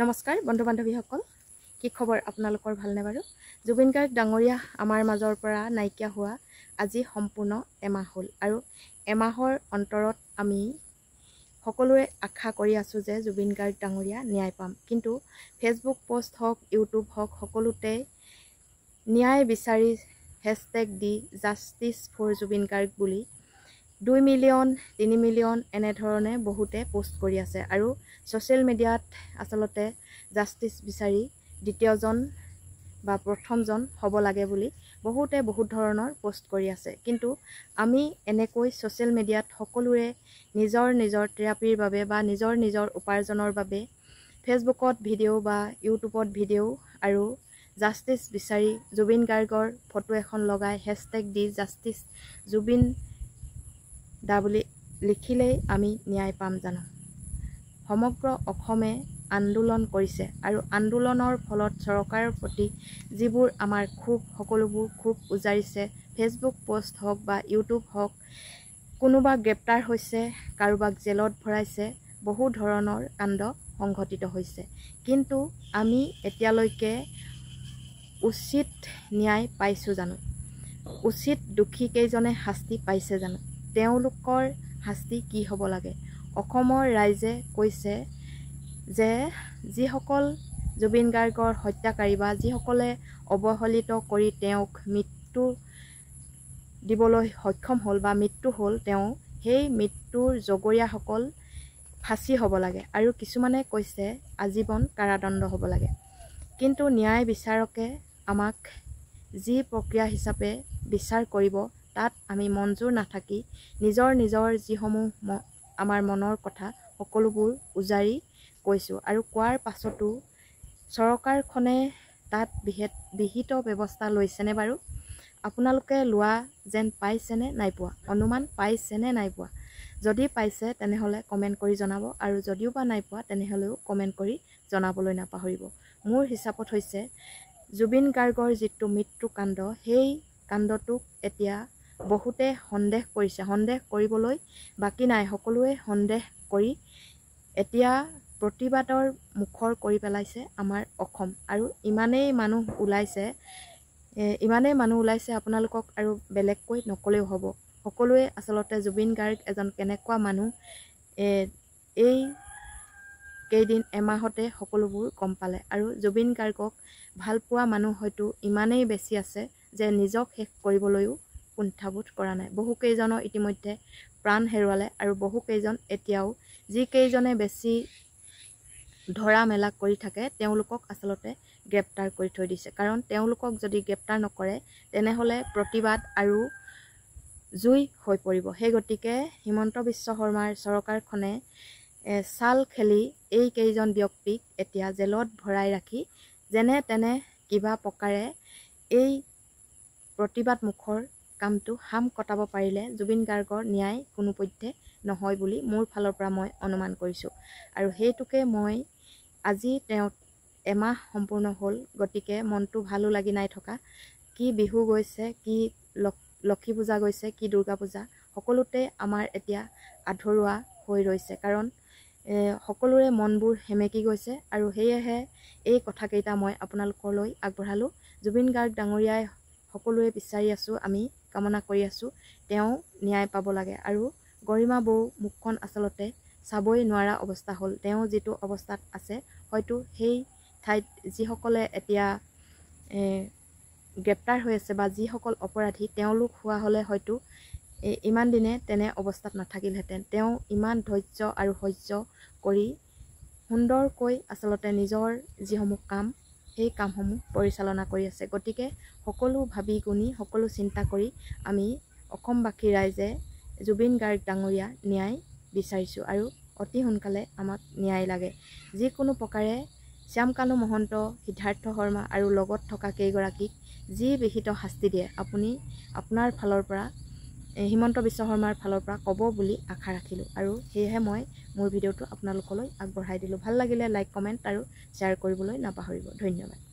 নমস্কাৰ বন্ধু বান্ধৱীসকল, কি খবৰ আপোনালোকৰ ভালনে বাৰু? জুবিন গাৰ্গ ডাঙৰীয়া আমাৰ মাজৰ পৰা নাইকিয়া হোৱা আজি সম্পূৰ্ণ এমাহ হ'ল আৰু এমাহৰ অন্তৰত আমি সকলোৱে আশা কৰি আছোঁ যে জুবিন গাৰ্গ ডাঙৰীয়া ন্যায় পাম। কিন্তু ফেচবুক পোষ্ট হওক, ইউটিউব হওক, সকলোতে ন্যায় বিচাৰি hashtag the justice for Zubeen Garg বুলি 2 মিলিয়ন 3 মিলিয়ন এনেধৰণে বহুতে পোষ্ট কৰি আছে আৰু ছ'চিয়েল মিডিয়াত আচলতে জাষ্টিছ বিচাৰি দ্বিতীয়জন বা প্ৰথমজন হ'ব লাগে বুলি বহুতে বহুত ধৰণৰ পোষ্ট কৰি আছে। কিন্তু আমি এনেকৈ ছ'চিয়েল মিডিয়াত সকলোৰে নিজৰ নিজৰ থেৰাপিৰ বাবে বা নিজৰ উপাৰ্জনৰ বাবে ফেচবুকত ভিডিঅ' বা ইউটিউবত ভিডিঅ' আৰু জাষ্টিছ বিচাৰি জুবিন গাৰ্গৰ ফটো এখন লগাই হেছটেগ দি জাষ্টিছ জুবিন দা বুলি লিখিলেই আমি ন্যায় পাম জানো? সমগ্ৰ অসমে আন্দোলন কৰিছে আৰু আন্দোলনৰ ফলত চৰকাৰৰ প্ৰতি যিবোৰ আমাৰ ক্ষোভ, সকলোবোৰ ক্ষোভ উজাৰিছে। ফেচবুক পোষ্ট হওক বা ইউটিউব হওক, কোনোবা গ্ৰেপ্তাৰ হৈছে, কাৰোবাক জেলত ভৰাইছে, বহু ধৰণৰ কাণ্ড সংঘটিত হৈছে। কিন্তু আমি এতিয়ালৈকে উচিত ন্যায় পাইছোঁ জানো? উচিত দোষীকেইজনে শাস্তি পাইছে জানো? তেওঁলোকৰ শাস্তি কি হ'ব লাগে? অসমৰ ৰাইজে কৈছে যে যিসকল জুবিন গাৰ্গৰ হত্যাকাৰী বা যিসকলে অৱহেলিত কৰি তেওঁক মৃত্যু দিবলৈ সক্ষম হ'ল বা মৃত্যু হ'ল, তেওঁ সেই মৃত্যুৰ জগৰীয়াসকল ফাঁচি হ'ব লাগে আৰু কিছুমানে কৈছে আজীৱন কাৰাদণ্ড হ'ব লাগে। কিন্তু ন্যায় বিচাৰকে আমাক যি প্ৰক্ৰিয়া হিচাপে বিচাৰ কৰিব তাত আমি মঞ্জুৰ নাথাকি নিজৰ যিসমূহ আমাৰ মনৰ কথা সকলোবোৰ উজাৰি কৈছোঁ আৰু কোৱাৰ পাছতো চৰকাৰখনে তাত বিহিত ব্যৱস্থা লৈছেনে বাৰু? আপোনালোকে লোৱা যেন পাইছেনে নাই পোৱা? অনুমান পাইছেনে নাই পোৱা? যদি পাইছে তেনেহ'লে কমেণ্ট কৰি জনাব আৰু যদিও বা নাই পোৱা তেনেহ'লেও কমেণ্ট কৰি জনাবলৈ নাপাহৰিব। মোৰ হিচাপত হৈছে জুবিন গাৰ্গৰ যিটো মৃত্যুকাণ্ড, সেই কাণ্ডটোক এতিয়া বহুতে সন্দেহ কৰিছে। সন্দেহ কৰিবলৈ বাকী নাই, সকলোৱে সন্দেহ কৰি এতিয়া প্ৰতিবাদৰ মুখৰ কৰি পেলাইছে আমাৰ অসম। আৰু ইমানেই মানুহ ওলাইছে আপোনালোকক আৰু বেলেগকৈ নকলেও হ'ব। সকলোৱে আচলতে জুবিন গাৰ্গ এজন কেনেকুৱা মানুহ এই কেইদিন এমাহতে সকলোবোৰ গম পালে আৰু জুবিন গাৰ্গক ভাল পোৱা মানুহ হয়তো ইমানেই বেছি আছে যে নিজক শেষ কৰিবলৈও কুণ্ঠাবোধ কৰা নাই। বহুকেইজনৰ ইতিমধ্যে প্ৰাণ হেৰুৱালে আৰু বহুকেইজন এতিয়াও যিকেইজনে বেছি ধৰা মেলা কৰি থাকে তেওঁলোকক আচলতে গ্ৰেপ্তাৰ কৰি থৈ দিছে। কাৰণ তেওঁলোকক যদি গ্ৰেপ্তাৰ নকৰে তেনেহ'লে প্ৰতিবাদ আৰু জুই হৈ পৰিব। সেই গতিকে হিমন্ত বিশ্ব শৰ্মাৰ চৰকাৰখনে চাল খেলি এই কেইজন ব্যক্তিক এতিয়া জেলত ভৰাই ৰাখি যেনে তেনে কিবা প্ৰকাৰে এই প্ৰতিবাদ মুখৰ কামটো হাম কটাব পাৰিলে জুবিন গাৰ্গৰ ন্যায় কোনোপধ্যে নহয় বুলি মোৰ ফালৰ পৰা মই অনুমান কৰিছোঁ। আৰু সেইটোকে মই আজি তেওঁ এমাহ সম্পূৰ্ণ হ'ল, গতিকে মনটো ভালো লাগি নাই থকা। কি বিহু গৈছে, কি লক্ষী পূজা গৈছে, কি দুৰ্গা পূজা, সকলোতে আমাৰ এতিয়া আধৰুৱা হৈ ৰৈছে। কাৰণ সকলোৰে মনবোৰ সেমেকি গৈছে আৰু সেয়েহে এই কথাকেইটা মই আপোনালোকলৈ আগবঢ়ালোঁ। জুবিন গাৰ্গ ডাঙৰীয়াই সকলোৱে বিচাৰি আছোঁ, আমি কামনা কৰি আছোঁ তেওঁ ন্যায় পাব লাগে। আৰু গৰিমা বৌ মুখখন আচলতে চাবই নোৱাৰা অৱস্থা হ'ল। তেওঁ যিটো অৱস্থাত আছে হয়তো সেই ঠাইত যিসকলে এতিয়া গ্ৰেপ্তাৰ হৈ আছে বা যিসকল অপৰাধী তেওঁলোক হোৱা হ'লে হয়তো ইমান দিনে তেনে অৱস্থাত নাথাকিলহেঁতেন। তেওঁ ইমান ধৈৰ্য আৰু সহ্য কৰি সুন্দৰকৈ আচলতে নিজৰ যিসমূহ কাম সেই কামসমূহ পৰিচালনা কৰি আছে। গতিকে সকলো ভাবি গুণি সকলো চিন্তা কৰি আমি অসমবাসী ৰাইজে জুবিন গাৰ্গ ডাঙৰীয়া ন্যায় বিচাৰিছোঁ আৰু অতি সোনকালে আমাক ন্যায় লাগে। যিকোনো প্ৰকাৰে শ্যামকানু মহন্ত, সিদ্ধাৰ্থ শৰ্মা আৰু লগত থকা কেইগৰাকীক যি বিহিত শাস্তি দিয়ে আপুনি আপোনাৰ ফালৰ পৰা হিমন্ত বিশ্ব শৰ্মাৰ ফালৰ পৰা ক'ব বুলি আশা ৰাখিলোঁ আৰু সেয়েহে মই মোৰ ভিডিঅ'টো আপোনালোকলৈ আগবঢ়াই দিলোঁ। ভাল লাগিলে লাইক, কমেণ্ট আৰু শ্বেয়াৰ কৰিবলৈ নাপাহৰিব। ধন্যবাদ।